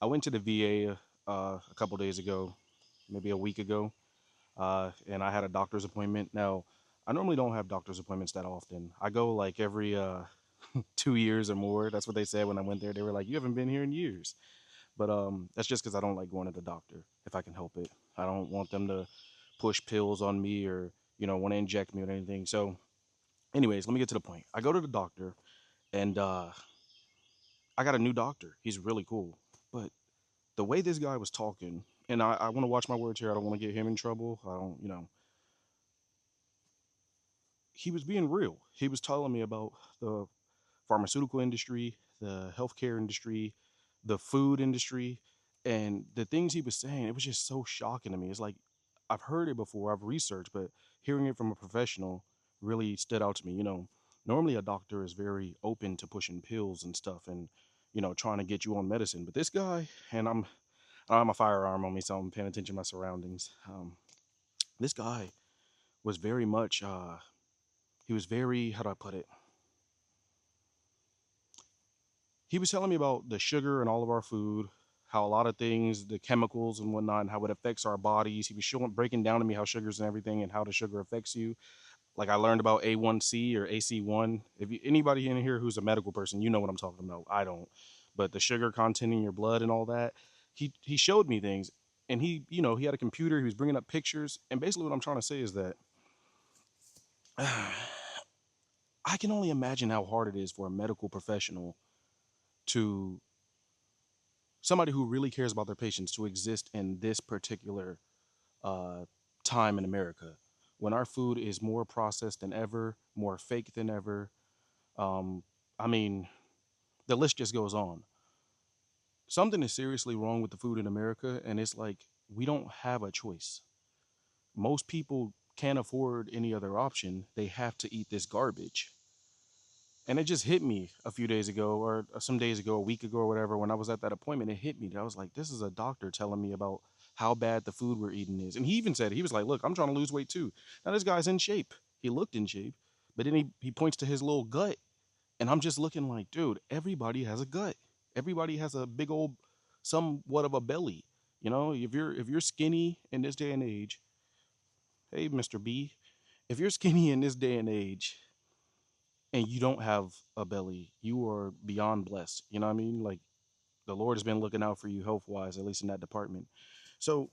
I went to the VA a couple days ago, maybe a week ago, and I had a doctor's appointment. Now, I normally don't have doctor's appointments that often. I go like every 2 years or more. That's what they said when I went there. They were like, "You haven't been here in years." But that's just because I don't like going to the doctor if I can help it. I don't want them to push pills on me or want to inject me or anything. So, anyways, let me get to the point. I go to the doctor and I got a new doctor. He's really cool, but the way this guy was talking, and I want to watch my words here. I don't want to get him in trouble. I don't, he was being real. He was telling me about the pharmaceutical industry, the healthcare industry, the food industry, and the things he was saying. It was just so shocking to me. It's like I've heard it before, I've researched, but hearing it from a professional really stood out to me. Normally a doctor is very open to pushing pills and stuff and trying to get you on medicine, but this guy, and I have my firearm on me, so I'm paying attention to my surroundings. This guy was very much, he was very, how do I put it? He was telling me about the sugar in all of our food, how a lot of things, the chemicals and whatnot, and how it affects our bodies. He was breaking down to me how sugars and everything and how the sugar affects you. Like I learned about A1C or AC1. If anybody in here who's a medical person, you know what I'm talking about. I don't. But the sugar content in your blood and all that, he showed me things, and he had a computer. He was bringing up pictures, and basically what I'm trying to say is that I can only imagine how hard it is for a medical professional to somebody who really cares about their patients to exist in this particular uh, time in America when our food is more processed than ever, more fake than ever. Um, I mean, the list just goes on. Something is seriously wrong with the food in America, and it's like we don't have a choice. Most people can't afford any other option. They have to eat this garbage. And it just hit me a few days ago, or some days ago, a week ago, or whatever, when I was at that appointment. It hit me. I was like, this is a doctor telling me about how bad the food we're eating is. And he even said, he was like, look, I'm trying to lose weight too. Now, this guy's in shape. He looked in shape, but then he points to his little gut. And I'm just looking like, dude, everybody has a gut. Everybody has a big old, somewhat of a belly. If you're skinny in this day and age, hey, Mr. B, if you're skinny in this day and age, and you don't have a belly, you are beyond blessed. You know what I mean? Like the Lord has been looking out for you health wise, at least in that department. So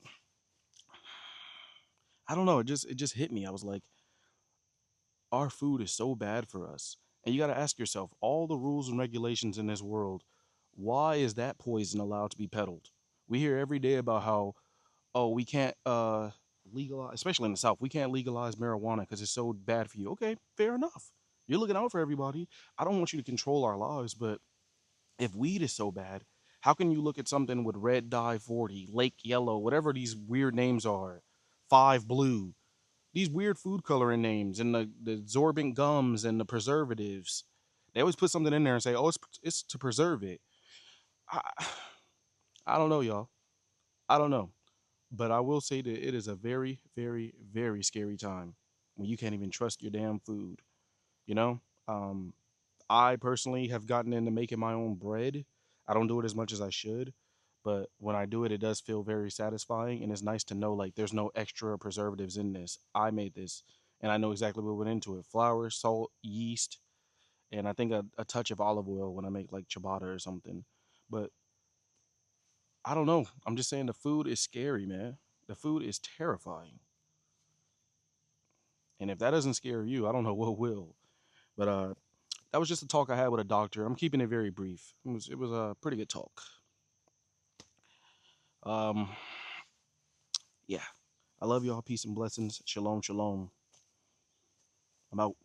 I don't know. It just hit me. I was like, our food is so bad for us. And you got to ask yourself, all the rules and regulations in this world, why is that poison allowed to be peddled? We hear every day about how, oh, we can't legalize, especially in the South, we can't legalize marijuana because it's so bad for you. Okay, fair enough. You're looking out for everybody. I don't want you to control our lives, but if weed is so bad, how can you look at something with red dye 40, Lake Yellow, whatever these weird names are, Five Blue, these weird food coloring names, and the absorbent gums and the preservatives? They always put something in there and say, "Oh, it's to preserve it." I I don't know, y'all. I don't know, but I will say that it is a very, very, very scary time when you can't even trust your damn food. You know, um, I personally have gotten into making my own bread. I don't do it as much as I should, but when I do it, it does feel very satisfying, and it's nice to know like there's no extra preservatives in this. I made this, and I know exactly what went into it: flour, salt, yeast, and I think a touch of olive oil when I make like ciabatta or something. But I don't know. I'm just saying the food is scary, man. The food is terrifying, and if that doesn't scare you, I don't know what will. But that was just a talk I had with a doctor. I'm keeping it very brief. It was a pretty good talk. Um, yeah. I love y'all. Peace and blessings. Shalom, shalom. I'm out.